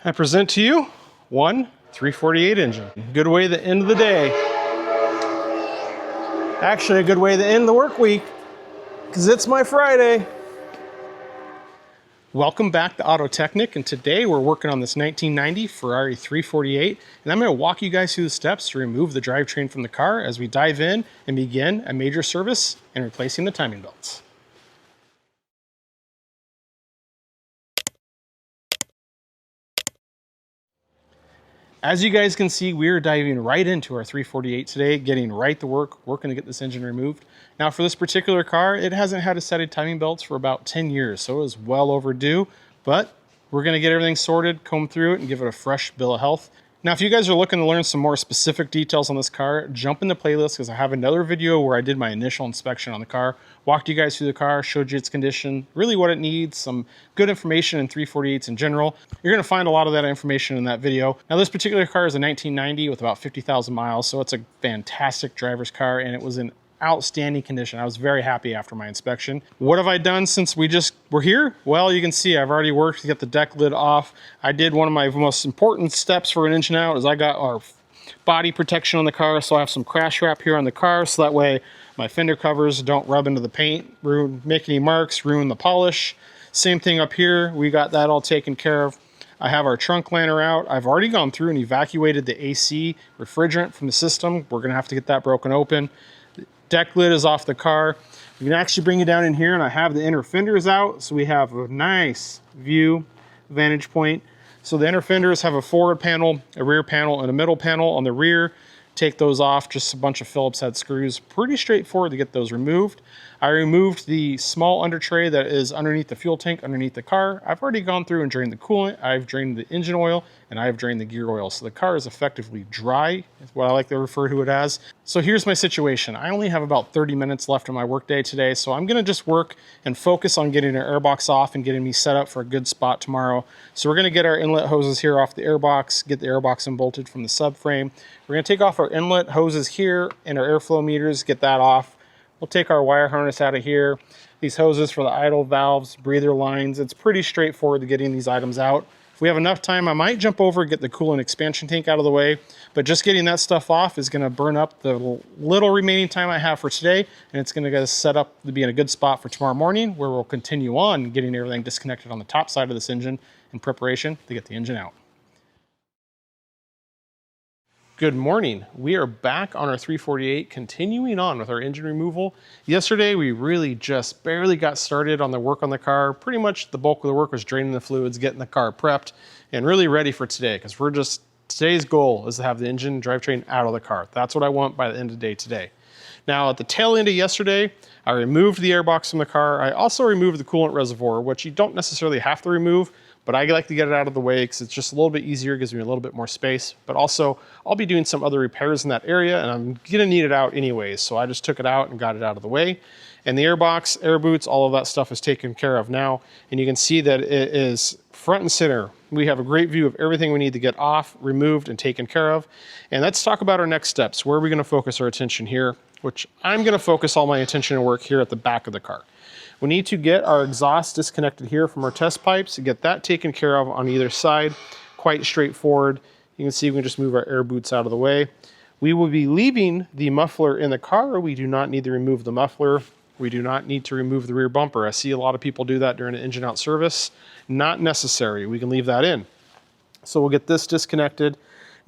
I present to you one 348 engine. Good way to end the day. Actually, a good way to end the work week, because it's my Friday. Welcome back to AutoTechNick, and today we're working on this 1990 Ferrari 348, and I'm going to walk you guys through the steps to remove the drivetrain from the car as we dive in and begin a major service and replacing the timing belts. As you guys can see, we're diving right into our 348 today, getting right to work, working to get this engine removed. Now for this particular car, it hasn't had a set of timing belts for about 10 years, so it is well overdue, but we're gonna get everything sorted, comb through it, and give it a fresh bill of health. Now, if you guys are looking to learn some more specific details on this car, jump in the playlist because I have another video where I did my initial inspection on the car, walked you guys through the car, showed you its condition, really what it needs, some good information in 348s in general. You're going to find a lot of that information in that video. Now, this particular car is a 1990 with about 50,000 miles, so it's a fantastic driver's car, and it was in outstanding condition. I was very happy after my inspection. What have I done since we just were here? Well, you can see I've already worked to get the deck lid off. I did one of my most important steps for an engine out is I got our body protection on the car, so I have some crash wrap here on the car so that way my fender covers don't rub into the paint, make any marks, ruin the polish. Same thing up here, we got that all taken care of. I have our trunk liner out. I've already gone through and evacuated the AC refrigerant from the system. We're gonna have to get that broken open. Deck lid is off the car. We can actually bring it down in here, and I have the inner fenders out, so we have a nice view, vantage point. So the inner fenders have a forward panel, a rear panel, and a middle panel. On the rear, take those off, just a bunch of Phillips head screws. Pretty straightforward to get those removed. I removed the small under tray that is underneath the fuel tank, underneath the car. I've already gone through and drained the coolant. I've drained the engine oil, and I've drained the gear oil. So the car is effectively dry, is what I like to refer to it as. So here's my situation. I only have about 30 minutes left of my workday today, so I'm gonna just work and focus on getting our airbox off and getting me set up for a good spot tomorrow. So we're gonna get our inlet hoses here off the airbox, get the airbox unbolted from the subframe. We're gonna take off our inlet hoses here and our airflow meters, get that off. We'll take our wire harness out of here. These hoses for the idle valves, breather lines. It's pretty straightforward to getting these items out. If we have enough time, I might jump over and get the coolant expansion tank out of the way, but just getting that stuff off is gonna burn up the little remaining time I have for today, and it's gonna get us set up to be in a good spot for tomorrow morning, where we'll continue on getting everything disconnected on the top side of this engine in preparation to get the engine out. Good morning. We are back on our 348, continuing on with our engine removal. Yesterday, we really just barely got started on the work on the car. Pretty much the bulk of the work was draining the fluids, getting the car prepped, and really ready for today, because today's goal is to have the engine drivetrain out of the car. That's what I want by the end of the day today. Now, at the tail end of yesterday, I removed the airbox from the car. I also removed the coolant reservoir, which you don't necessarily have to remove, but I like to get it out of the way because it's just a little bit easier, gives me a little bit more space. But also, I'll be doing some other repairs in that area, and I'm gonna need it out anyways. So I just took it out and got it out of the way. And the airbox, air boots, all of that stuff is taken care of now. And you can see that it is front and center. We have a great view of everything we need to get off, removed, and taken care of. And let's talk about our next steps. Where are we gonna focus our attention here? Which I'm gonna focus all my attention and work here at the back of the car. We need to get our exhaust disconnected here from our test pipes, get that taken care of on either side. Quite straightforward. You can see we can just move our air boots out of the way. We will be leaving the muffler in the car. We do not need to remove the muffler. We do not need to remove the rear bumper. I see a lot of people do that during an engine out service. Not necessary. We can leave that in. So we'll get this disconnected.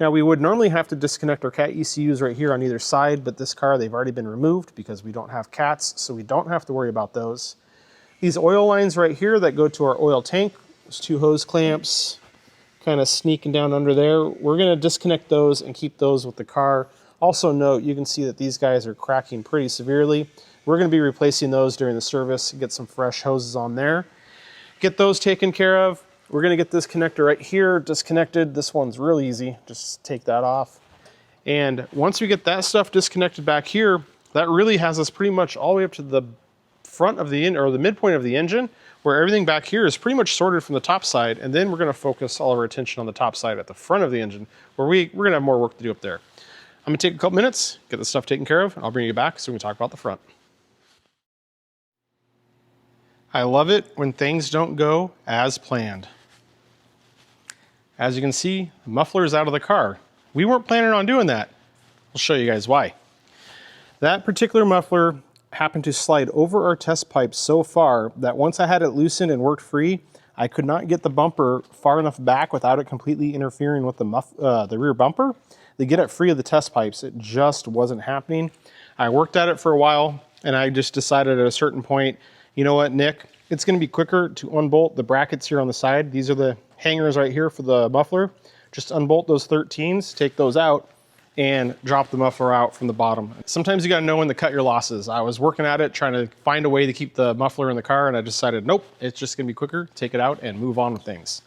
Now, we would normally have to disconnect our cat ECUs right here on either side, but this car, they've already been removed because we don't have cats, so we don't have to worry about those. These oil lines right here that go to our oil tank, there's two hose clamps kind of sneaking down under there. We're gonna disconnect those and keep those with the car. Also note, you can see that these guys are cracking pretty severely. We're gonna be replacing those during the service, get some fresh hoses on there. Get those taken care of. We're gonna get this connector right here disconnected. This one's real easy, just take that off. And once we get that stuff disconnected back here, that really has us pretty much all the way up to the front of the engine, or the midpoint of the engine, where everything back here is pretty much sorted from the top side, and then we're gonna focus all of our attention on the top side at the front of the engine, where we're gonna have more work to do up there. I'm gonna take a couple minutes, get this stuff taken care of, and I'll bring you back so we can talk about the front. I love it when things don't go as planned. As you can see, the muffler is out of the car. We weren't planning on doing that. I'll show you guys why. That particular muffler happened to slide over our test pipe so far that once I had it loosened and worked free, I could not get the bumper far enough back without it completely interfering with the rear bumper to get it free of the test pipes. It just wasn't happening. I worked at it for a while and I just decided at a certain point, you know what, Nick, it's gonna be quicker to unbolt the brackets here on the side. These are the hangers right here for the muffler. Just unbolt those 13s, take those out, and drop the muffler out from the bottom. Sometimes you gotta know when to cut your losses. I was working at it, trying to find a way to keep the muffler in the car, and I decided, nope, it's just gonna be quicker, take it out and move on with things.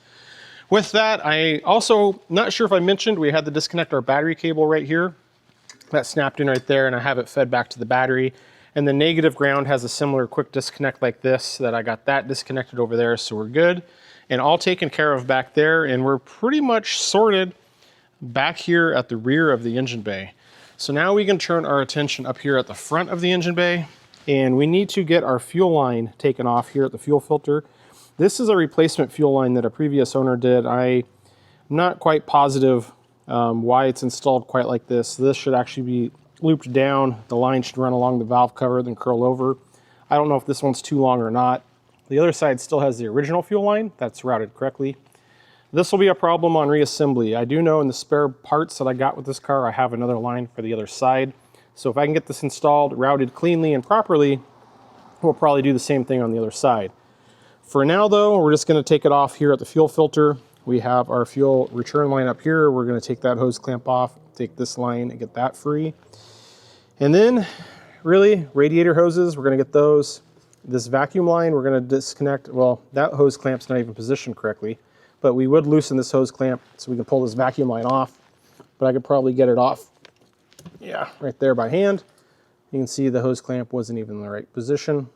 With that, I also, not sure if I mentioned, we had to disconnect our battery cable right here. That snapped in right there, and I have it fed back to the battery. And the negative ground has a similar quick disconnect like this, that I got that disconnected over there, so we're good. And all taken care of back there, and we're pretty much sorted back here at the rear of the engine bay. So now we can turn our attention up here at the front of the engine bay, and we need to get our fuel line taken off here at the fuel filter. This is a replacement fuel line that a previous owner did. I'm not quite positive why it's installed quite like this. This should actually be looped down. The line should run along the valve cover, then curl over. I don't know if this one's too long or not. The other side still has the original fuel line that's routed correctly. This will be a problem on reassembly. I do know in the spare parts that I got with this car, I have another line for the other side. So if I can get this installed, routed cleanly and properly, we'll probably do the same thing on the other side. For now though, we're just gonna take it off here at the fuel filter. We have our fuel return line up here. We're gonna take that hose clamp off, take this line and get that free. And then really radiator hoses, we're gonna get those. This vacuum line, we're gonna disconnect. Well, that hose clamp's not even positioned correctly, but we would loosen this hose clamp so we can pull this vacuum line off, but I could probably get it off, yeah, right there by hand. You can see the hose clamp wasn't even in the right position.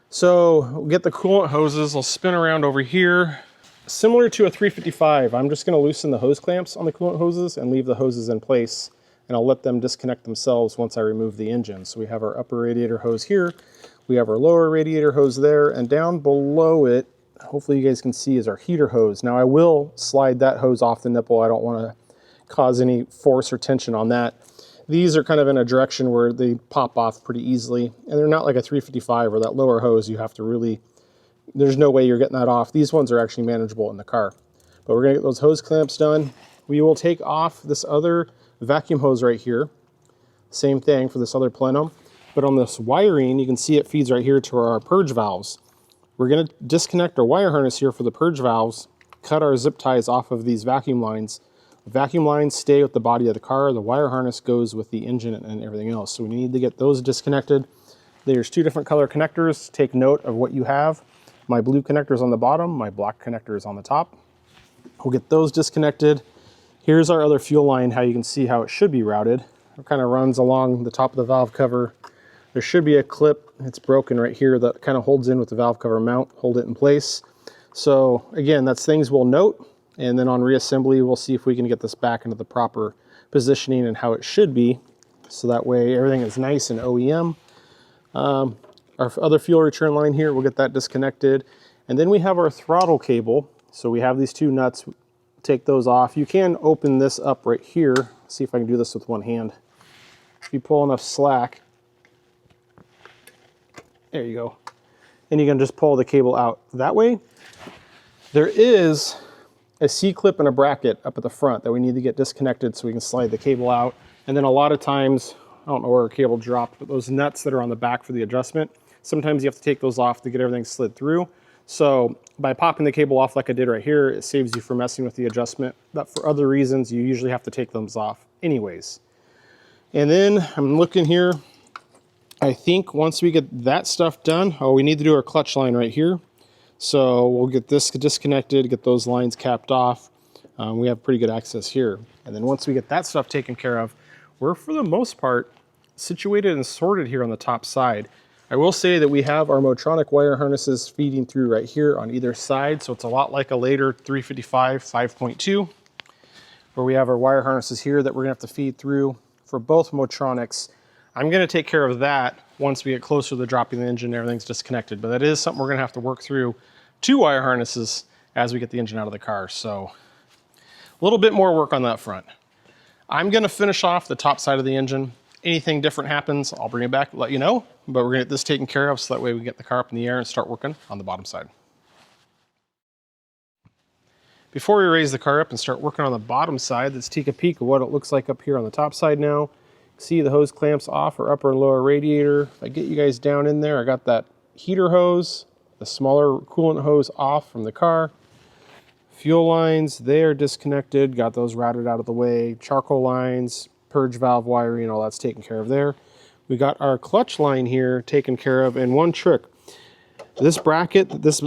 So we'll get the coolant hoses. I'll spin around over here. Similar to a 355, I'm just gonna loosen the hose clamps on the coolant hoses and leave the hoses in place, and I'll let them disconnect themselves once I remove the engine. So we have our upper radiator hose here, we have our lower radiator hose there, and down below it, hopefully you guys can see, is our heater hose. Now I will slide that hose off the nipple. I don't wanna cause any force or tension on that. These are kind of in a direction where they pop off pretty easily, and they're not like a 355 or that lower hose. You have to really, there's no way you're getting that off. These ones are actually manageable in the car. But we're gonna get those hose clamps done. We will take off this other vacuum hose right here. Same thing for this other plenum. But on this wiring, you can see it feeds right here to our purge valves. We're gonna disconnect our wire harness here for the purge valves, cut our zip ties off of these vacuum lines. The vacuum lines stay with the body of the car. The wire harness goes with the engine and everything else. So we need to get those disconnected. There's two different color connectors. Take note of what you have. My blue connector is on the bottom, my black connector is on the top. We'll get those disconnected. Here's our other fuel line, how you can see how it should be routed. It kind of runs along the top of the valve cover. There should be a clip, it's broken right here, that kind of holds in with the valve cover mount, hold it in place. So again, that's things we'll note, and then on reassembly, we'll see if we can get this back into the proper positioning and how it should be. So that way everything is nice and OEM. Our other fuel return line here, we'll get that disconnected. And then we have our throttle cable. So we have these two nuts, take those off. You can open this up right here. See if I can do this with one hand. If you pull enough slack, there you go. And you can just pull the cable out that way. There is a C-clip and a bracket up at the front that we need to get disconnected so we can slide the cable out. And then a lot of times, I don't know where our cable dropped, but those nuts that are on the back for the adjustment, sometimes you have to take those off to get everything slid through. So by popping the cable off like I did right here, it saves you from messing with the adjustment. But for other reasons, you usually have to take those off anyways. And then I'm looking here. I think once we get that stuff done, we need to do our clutch line right here. So we'll get this disconnected, get those lines capped off. We have pretty good access here. And then once we get that stuff taken care of, we're for the most part situated and sorted here on the top side. I will say that we have our Motronic wire harnesses feeding through right here on either side. So it's a lot like a later 355 5.2, where we have our wire harnesses here that we're gonna have to feed through for both Motronics. I'm gonna take care of that once we get closer to dropping the engine and everything's disconnected, but that is something we're gonna have to work through 2 wire harnesses as we get the engine out of the car. So A little bit more work on that front. I'm gonna finish off the top side of the engine. Anything different happens, I'll bring it back, let you know, but we're gonna get this taken care of so that way we get the car up in the air and start working on the bottom side. Before we raise the car up and start working on the bottom side, let's take a peek of what it looks like up here on the top side now. See the hose clamps off for upper and lower radiator. If I get you guys down in there, I got that heater hose, the smaller coolant hose off from the car. Fuel lines, they are disconnected, got those routed out of the way. Charcoal lines, purge valve wiring, all that's taken care of there. We got our clutch line here taken care of, and one trick. This bracket, this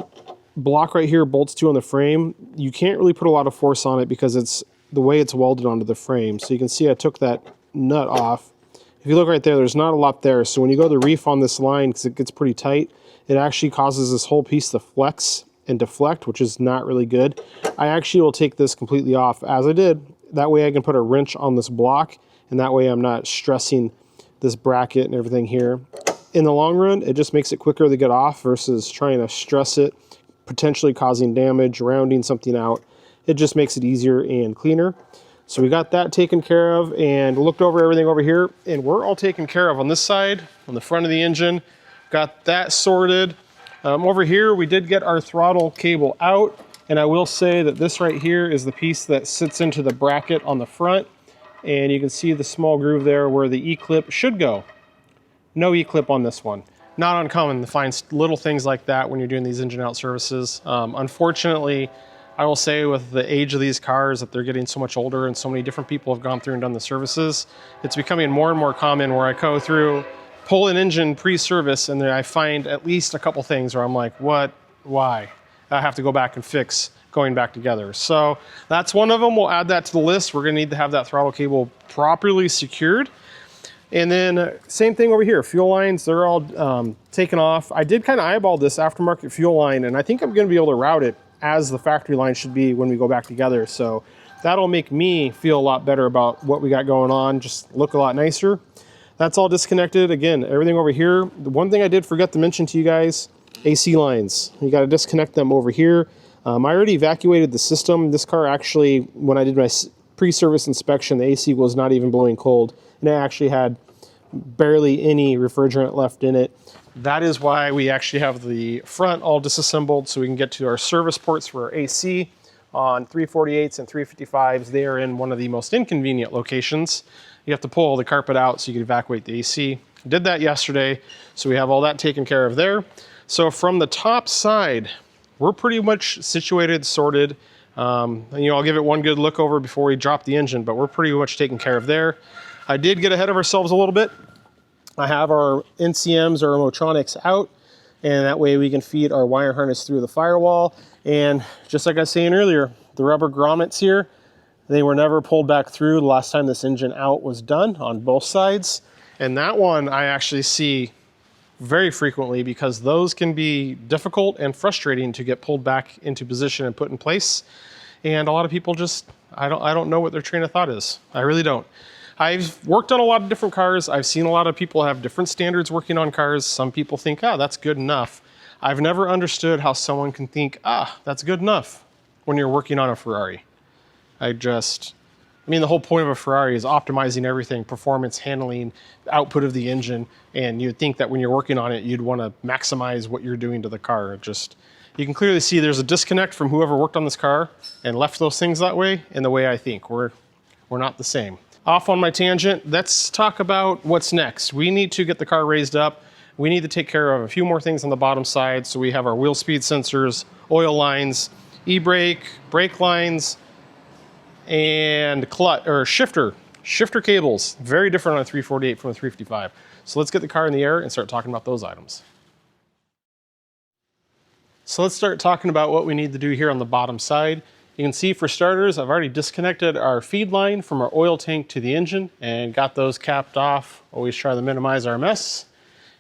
block right here bolts to on the frame. You can't really put a lot of force on it because it's the way it's welded onto the frame. So you can see I took that nut off. If you look right there, there's not a lot there. So when you go to reef on this line, because it gets pretty tight, it actually causes this whole piece to flex and deflect, which is not really good. I actually will take this completely off as I did. That way I can put a wrench on this block, and that way I'm not stressing this bracket and everything here. In the long run, it just makes it quicker to get off versus trying to stress it, potentially causing damage, rounding something out. It just makes it easier and cleaner. So we got that taken care of and looked over everything over here, and we're all taken care of on this side, on the front of the engine. Got that sorted. Over here, we did get our throttle cable out, and I will say that this right here is the piece that sits into the bracket on the front, and you can see the small groove there where the E-clip should go. No E-clip on this one. Not uncommon to find little things like that when you're doing these engine out services. Unfortunately, I will say with the age of these cars that they're getting so much older and so many different people have gone through and done the services, it's becoming more and more common where I go through, pull an engine pre-service, and then I find at least a couple things where I'm like, what, why? I have to go back and fix going back together. So that's one of them. We'll add that to the list. We're gonna need to have that throttle cable properly secured. And then same thing over here, fuel lines, they're all taken off. I did kind of eyeball this aftermarket fuel line, and I think I'm gonna be able to route it as the factory line should be when we go back together. So that'll make me feel a lot better about what we got going on, just look a lot nicer. That's all disconnected. Again, everything over here. The one thing I did forget to mention to you guys, AC lines. You gotta disconnect them over here. I already evacuated the system. This car actually, when I did my pre-service inspection, the AC was not even blowing cold, and it actually had barely any refrigerant left in it. That is why we actually have the front all disassembled so we can get to our service ports for our AC. On 348s and 355s, they are in one of the most inconvenient locations. You have to pull the carpet out so you can evacuate the AC. Did that yesterday, so we have all that taken care of there. So from the top side, we're pretty much situated, sorted. And, I'll give it one good look over before we drop the engine, but we're pretty much taken care of there. I did get ahead of ourselves a little bit. I have our NCMs or Motronics out, and that way we can feed our wire harness through the firewall. And just like I was saying earlier, the rubber grommets here, they were never pulled back through the last time this engine out was done on both sides. And that one I actually see very frequently because those can be difficult and frustrating to get pulled back into position and put in place. And a lot of people just, I don't know what their train of thought is. I really don't. I've worked on a lot of different cars. I've seen a lot of people have different standards working on cars. Some people think, that's good enough. I've never understood how someone can think, that's good enough when you're working on a Ferrari. The whole point of a Ferrari is optimizing everything, performance, handling, output of the engine, and you'd think that when you're working on it, you'd want to maximize what you're doing to the car. You can clearly see there's a disconnect from whoever worked on this car and left those things that way and the way I think. We're not the same. Off on my tangent, let's talk about what's next. We need to get the car raised up. We need to take care of a few more things on the bottom side. So we have our wheel speed sensors, oil lines, e-brake, brake lines, and shifter cables. Very different on a 348 from a 355. So let's get the car in the air and start talking about those items. So let's start talking about what we need to do here on the bottom side. You can see for starters, I've already disconnected our feed line from our oil tank to the engine and got those capped off. Always try to minimize our mess.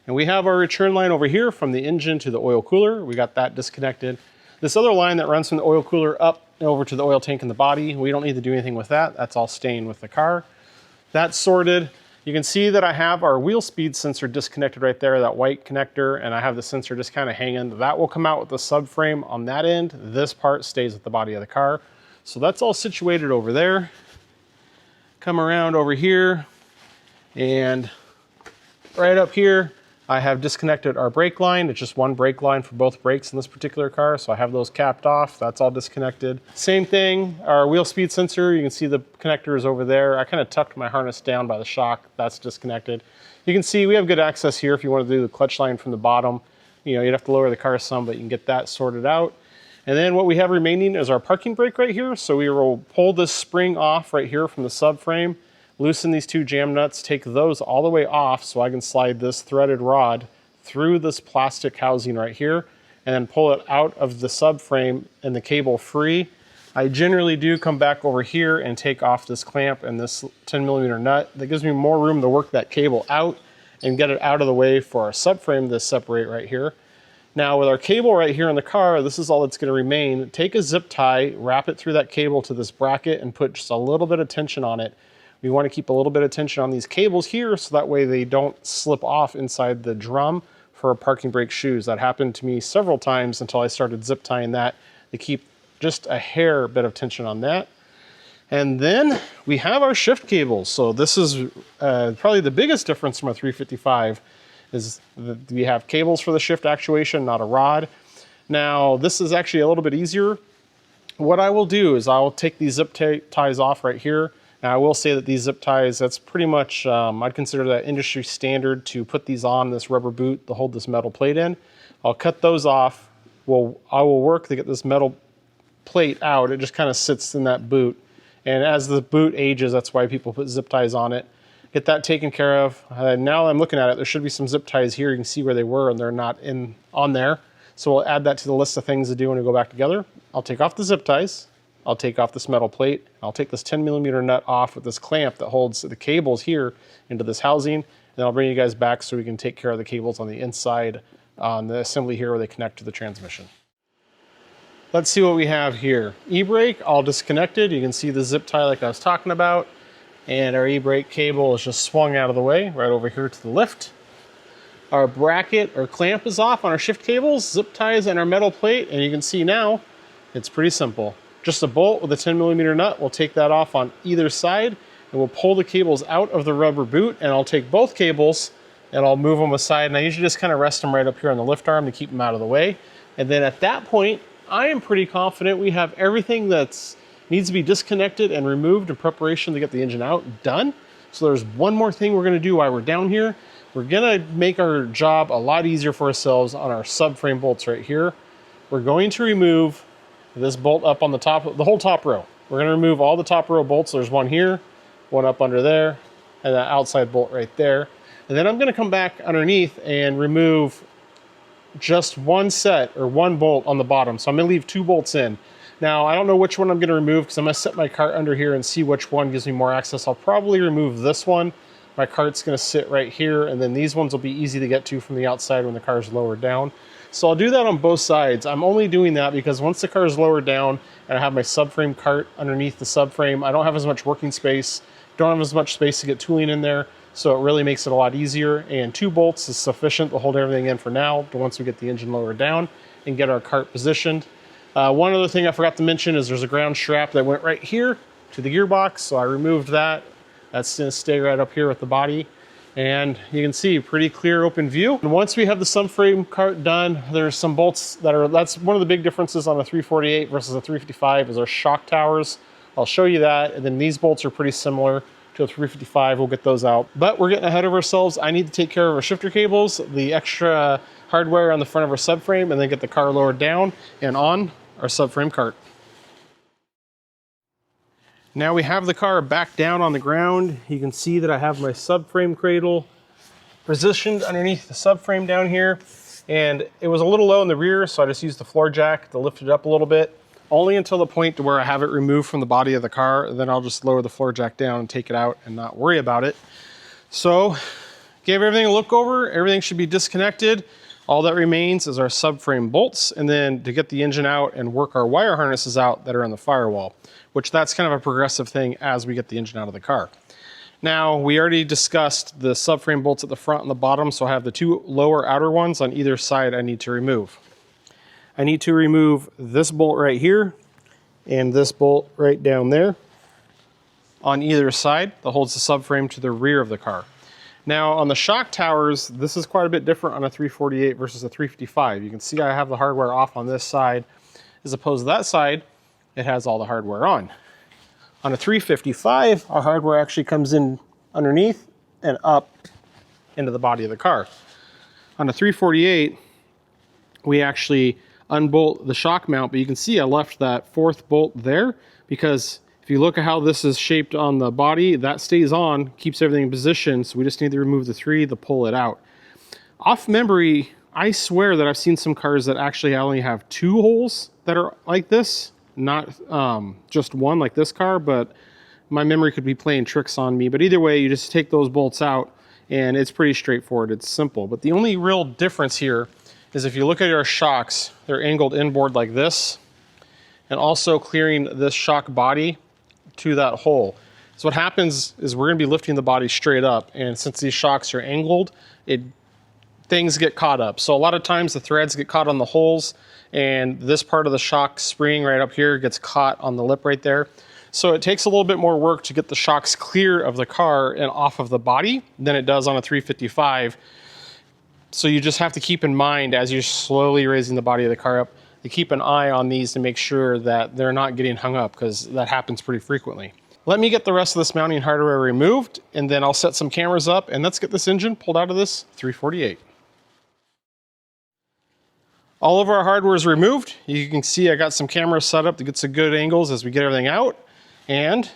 And we have our return line over here from the engine to the oil cooler. We got that disconnected. This other line that runs from the oil cooler up over to the oil tank in the body, we don't need to do anything with that. That's all staying with the car. That's sorted. You can see that I have our wheel speed sensor disconnected right there, that white connector, and I have the sensor just kind of hanging. That will come out with the subframe on that end. This part stays with the body of the car. So that's all situated over there. Come around over here, and right up here, I have disconnected our brake line. It's just one brake line for both brakes in this particular car, so I have those capped off. That's all disconnected. Same thing, our wheel speed sensor, you can see the connector is over there. I kind of tucked my harness down by the shock. That's disconnected. You can see we have good access here if you want to do the clutch line from the bottom. You know, you'd have to lower the car some, but you can get that sorted out. And then what we have remaining is our parking brake right here. So we will pull this spring off right here from the subframe, loosen these two jam nuts, take those all the way off so I can slide this threaded rod through this plastic housing right here and then pull it out of the subframe and the cable free. I generally do come back over here and take off this clamp and this 10mm nut. That gives me more room to work that cable out and get it out of the way for our subframe to separate right here. Now with our cable right here in the car, this is all that's going to remain. Take a zip tie, wrap it through that cable to this bracket and put just a little bit of tension on it. We want to keep a little bit of tension on these cables here so that way they don't slip off inside the drum for parking brake shoes. That happened to me several times until I started zip tying that to keep just a hair bit of tension on that. And then we have our shift cables. So this is probably the biggest difference from a 355 is that we have cables for the shift actuation, not a rod. Now, this is actually a little bit easier. What I will do is I'll take these zip ties off right here. Now, I will say that these zip ties, that's pretty much, I'd consider that industry standard to put these on this rubber boot to hold this metal plate in. I'll cut those off. I will work to get this metal plate out. It just kind of sits in that boot. And as the boot ages, that's why people put zip ties on it. Get that taken care of. Now I'm looking at it, there should be some zip ties here. You can see where they were and they're not on there. So we'll add that to the list of things to do when we go back together. I'll take off the zip ties. I'll take off this metal plate. I'll take this 10mm nut off with this clamp that holds the cables here into this housing. And then I'll bring you guys back so we can take care of the cables on the inside on the assembly here where they connect to the transmission. Let's see what we have here. E-brake, all disconnected. You can see the zip tie like I was talking about. And our e-brake cable is just swung out of the way, right over here to the lift. Our bracket or clamp is off on our shift cables, zip ties, and our metal plate. And you can see now, it's pretty simple. Just a bolt with a 10mm nut. We'll take that off on either side, and we'll pull the cables out of the rubber boot, and I'll take both cables, and I'll move them aside. And I usually just kind of rest them right up here on the lift arm to keep them out of the way. And then at that point, I am pretty confident we have everything that's needs to be disconnected and removed in preparation to get the engine out done. So there's one more thing we're gonna do while we're down here. We're gonna make our job a lot easier for ourselves on our subframe bolts right here. We're going to remove this bolt up on the top, the whole top row. We're gonna remove all the top row bolts. There's one here, one up under there, and that outside bolt right there. And then I'm gonna come back underneath and remove just one set or one bolt on the bottom. So I'm gonna leave 2 bolts in. Now, I don't know which one I'm gonna remove because I'm gonna set my cart under here and see which one gives me more access. I'll probably remove this one. My cart's gonna sit right here, and then these ones will be easy to get to from the outside when the car's lowered down. So I'll do that on both sides. I'm only doing that because once the car is lowered down and I have my subframe cart underneath the subframe, I don't have as much working space, don't have as much space to get tooling in there, so it really makes it a lot easier. And 2 bolts is sufficient to hold everything in for now, but once we get the engine lowered down and get our cart positioned. One other thing I forgot to mention is there's a ground strap that went right here to the gearbox, so I removed that. That's gonna stay right up here with the body. And you can see pretty clear open view. And once we have the subframe cart done, there's some bolts that's one of the big differences on a 348 versus a 355 is our shock towers. I'll show you that. And then these bolts are pretty similar to a 355. We'll get those out. But we're getting ahead of ourselves. I need to take care of our shifter cables, the extra hardware on the front of our subframe, and then get the car lowered down and on our subframe cart. Now we have the car back down on the ground. You can see that I have my subframe cradle positioned underneath the subframe down here. And it was a little low in the rear, so I just used the floor jack to lift it up a little bit, only until the point to where I have it removed from the body of the car. Then I'll just lower the floor jack down and take it out and not worry about it. So gave everything a look over. Everything should be disconnected. All that remains is our subframe bolts, and then to get the engine out and work our wire harnesses out that are on the firewall, which that's kind of a progressive thing as we get the engine out of the car. Now, we already discussed the subframe bolts at the front and the bottom, so I have the 2 lower outer ones on either side I need to remove. I need to remove this bolt right here and this bolt right down there on either side that holds the subframe to the rear of the car. Now on the shock towers, this is quite a bit different on a 348 versus a 355. You can see I have the hardware off on this side, as opposed to that side, it has all the hardware on. On a 355, our hardware actually comes in underneath and up into the body of the car. On a 348, we actually unbolt the shock mount, but you can see I left that fourth bolt there because if you look at how this is shaped on the body, that stays on, keeps everything in position, so we just need to remove the three to pull it out. Off memory, I swear that I've seen some cars that actually only have two holes that are like this, not just one like this car, but my memory could be playing tricks on me. But either way, you just take those bolts out and it's pretty straightforward, it's simple. But the only real difference here is if you look at our shocks, they're angled inboard like this, and also clearing this shock body to that hole. So what happens is we're gonna be lifting the body straight up, and since these shocks are angled, things get caught up. So a lot of times the threads get caught on the holes, and this part of the shock spring right up here gets caught on the lip right there. So it takes a little bit more work to get the shocks clear of the car and off of the body than it does on a 355. So you just have to keep in mind as you're slowly raising the body of the car up, to keep an eye on these to make sure that they're not getting hung up, because that happens pretty frequently. Let me get the rest of this mounting hardware removed, and then I'll set some cameras up, and let's get this engine pulled out of this 348. All of our hardware is removed. You can see I got some cameras set up to get some good angles as we get everything out, and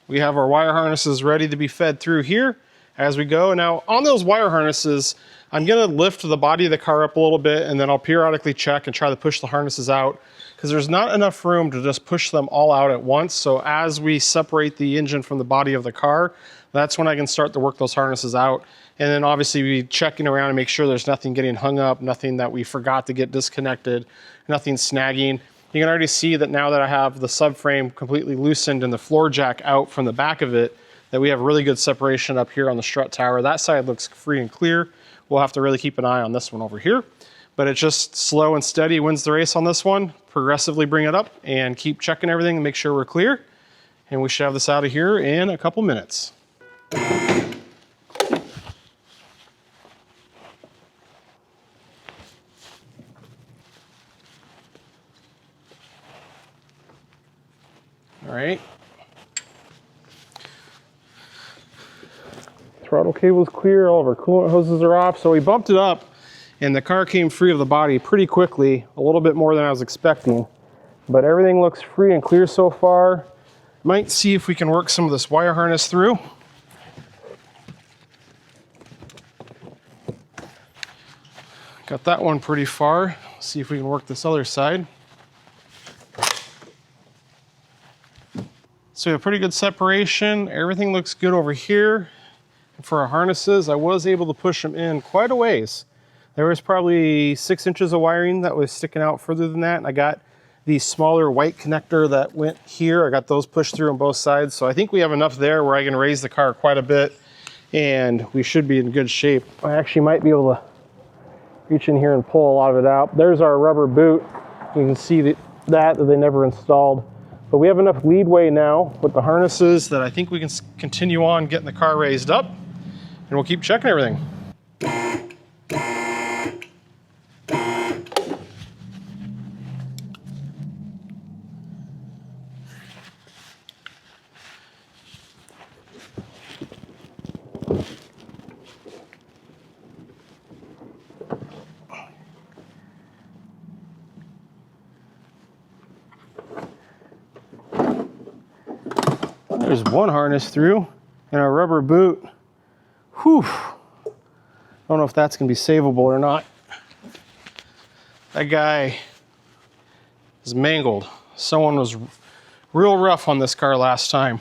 we have our wire harnesses ready to be fed through here as we go. Now on those wire harnesses, I'm gonna lift the body of the car up a little bit, and then I'll periodically check and try to push the harnesses out, because there's not enough room to just push them all out at once. So as we separate the engine from the body of the car, that's when I can start to work those harnesses out. And then obviously be checking around and make sure there's nothing getting hung up, nothing that we forgot to get disconnected, nothing snagging. You can already see that now that I have the subframe completely loosened and the floor jack out from the back of it, that we have really good separation up here on the strut tower. That side looks free and clear. We'll have to really keep an eye on this one over here, but it's just slow and steady wins the race on this one. Progressively bring it up and keep checking everything and make sure we're clear. And we should have this out of here in a couple minutes. All right. Throttle cable's clear, all of our coolant hoses are off. So we bumped it up and the car came free of the body pretty quickly, a little bit more than I was expecting. But everything looks free and clear so far. Might see if we can work some of this wire harness through. Got that one pretty far. See if we can work this other side. So we have pretty good separation. Everything looks good over here. For our harnesses, I was able to push them in quite a ways. There was probably 6 inches of wiring that was sticking out further than that. And I got the smaller white connector that went here. I got those pushed through on both sides. So I think we have enough there where I can raise the car quite a bit and we should be in good shape. I actually might be able to reach in here and pull a lot of it out. There's our rubber boot. You can see that they never installed. But we have enough leadway now with the harnesses that I think we can continue on getting the car raised up, and we'll keep checking everything. There's one harness through and our rubber boot. Whew. I don't know if that's gonna be savable or not. That guy is mangled. Someone was real rough on this car last time.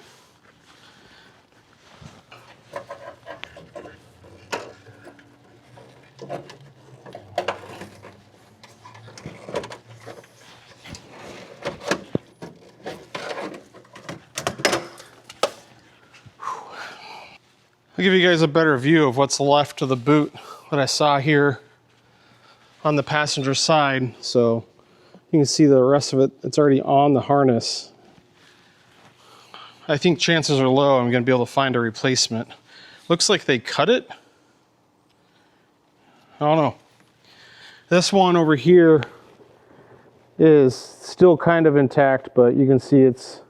I'll give you guys a better view of what's left of the boot that I saw here on the passenger side. So You can see the rest of it, it's already on the harness. I think chances are low I'm going to be able to find a replacement. Looks like they cut it. I don't know. This one over here is still kind of intact, but you can see it's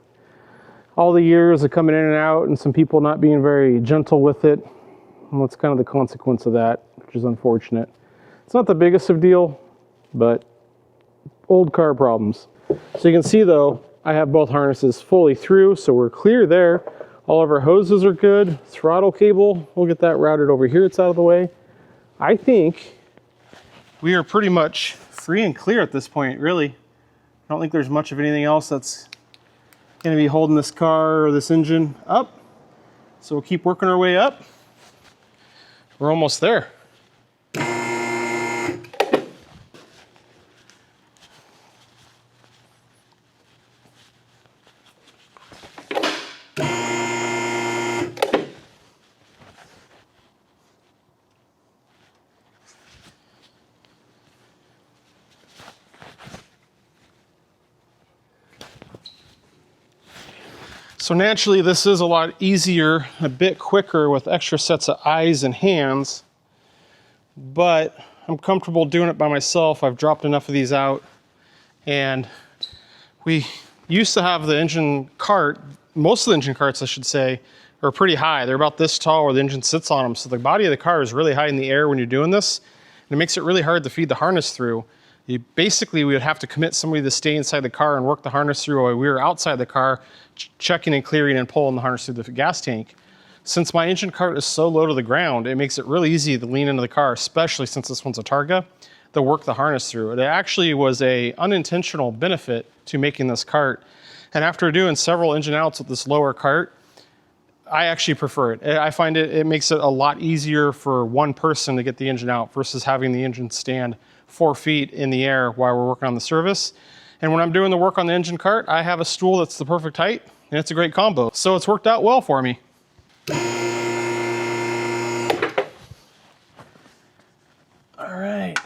all the years of coming in and out and some people not being very gentle with it. And that's kind of the consequence of that, which is unfortunate. It's not the biggest of deal, but old car problems. So you can see though, I have both harnesses fully through, so we're clear there. All of our hoses are good. Throttle cable, we'll get that routed over here, it's out of the way. I think we are pretty much free and clear at this point, really. I don't think there's much of anything else that's going to be holding this car or this engine up. So we'll keep working our way up. We're almost there. So naturally, this is a lot easier, a bit quicker with extra sets of eyes and hands, but I'm comfortable doing it by myself. I've dropped enough of these out, and we used to have the engine cart, most of the engine carts, I should say, are pretty high. They're about this tall where the engine sits on them, so the body of the car is really high in the air when you're doing this, and it makes it really hard to feed the harness through. We would have to commit somebody to stay inside the car and work the harness through while we were outside the car, checking and clearing and pulling the harness through the gas tank. Since my engine cart is so low to the ground, it makes it really easy to lean into the car, especially since this one's a Targa, to work the harness through. It actually was an unintentional benefit to making this cart. And after doing several engine outs with this lower cart, I actually prefer it. I find it makes it a lot easier for one person to get the engine out versus having the engine stand 4 feet in the air while we're working on the service. And when I'm doing the work on the engine cart, I have a stool that's the perfect height, and it's a great combo. So it's worked out well for me. All right.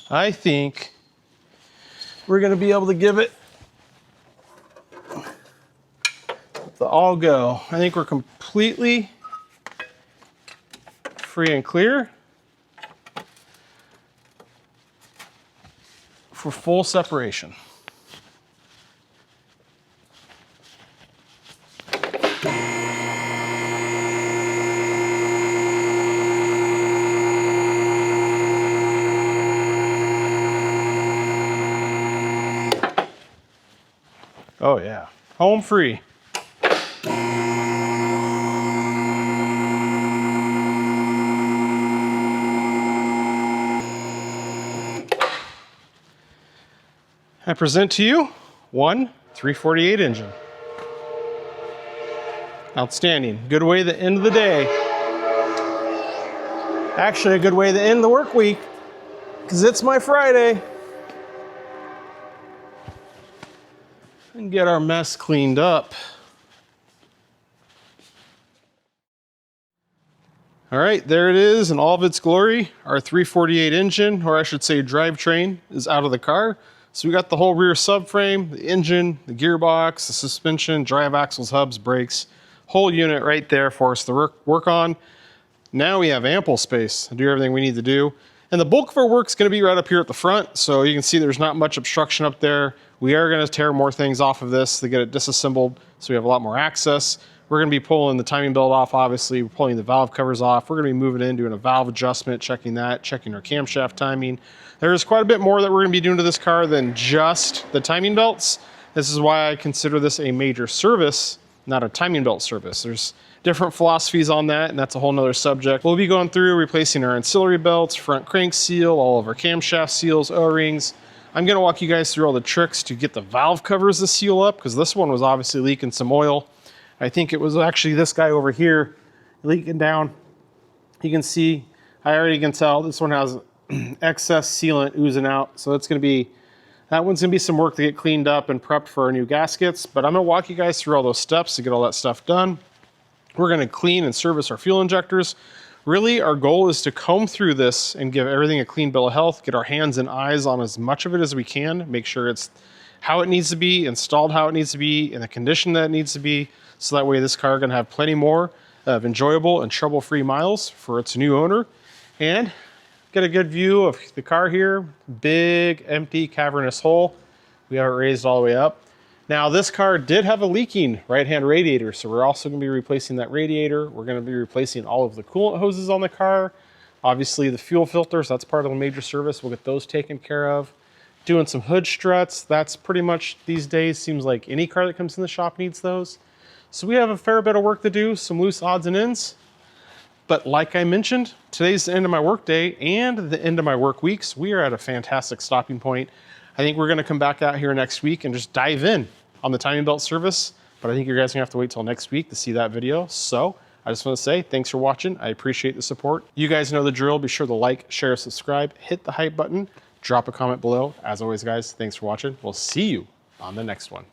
I think we're gonna be able to give it the all go. I think we're completely free and clear for full separation. Oh yeah, home free. I present to you one 348 engine. Outstanding. Good way to end the day. Actually, a good way to end the work week, because it's my Friday. And get our mess cleaned up. All right, there it is in all of its glory. Our 348 engine, or I should say drivetrain, is out of the car. So we got the whole rear subframe, the engine, the gearbox, the suspension, drive axles, hubs, brakes, whole unit right there for us to work on. Now we have ample space to do everything we need to do. And the bulk of our work is going to be right up here at the front. So you can see there's not much obstruction up there. We are going to tear more things off of this to get it disassembled so we have a lot more access. We're going to be pulling the timing belt off, obviously. We're pulling the valve covers off. We're going to be moving in, doing a valve adjustment, checking that, checking our camshaft timing. There's quite a bit more that we're going to be doing to this car than just the timing belts. This is why I consider this a major service, not a timing belt service. There's different philosophies on that, and that's a whole nother subject. We'll be going through replacing our ancillary belts, front crank seal, all of our camshaft seals, O-rings. I'm going to walk you guys through all the tricks to get the valve covers to seal up, because this one was obviously leaking some oil. I think it was actually this guy over here leaking down. You can see, I already can tell this one has excess sealant oozing out. So it's going to be, that one's going to be some work to get cleaned up and prepped for our new gaskets. But I'm going to walk you guys through all those steps to get all that stuff done. We're going to clean and service our fuel injectors. Really, our goal is to comb through this and give everything a clean bill of health, get our hands and eyes on as much of it as we can, make sure it's how it needs to be, installed how it needs to be, in the condition that it needs to be, so that way this car is gonna have plenty more of enjoyable and trouble-free miles for its new owner. And get a good view of the car here, big, empty, cavernous hole. We have it raised all the way up. Now this car did have a leaking right-hand radiator, so we're also gonna be replacing that radiator. We're gonna be replacing all of the coolant hoses on the car. Obviously the fuel filters, that's part of the major service. We'll get those taken care of. Doing some hood struts, that's pretty much these days, seems like any car that comes in the shop needs those. So we have a fair bit of work to do, some loose odds and ends. But like I mentioned, today's the end of my work day and the end of my work weeks. We are at a fantastic stopping point. I think we're gonna come back out here next week and just dive in on the timing belt service, but I think you guys are gonna have to wait till next week to see that video. So I just wanna say thanks for watching. I appreciate the support. You guys know the drill. Be sure to like, share, subscribe, hit the hype button, drop a comment below. As always, guys, thanks for watching. We'll see you on the next one.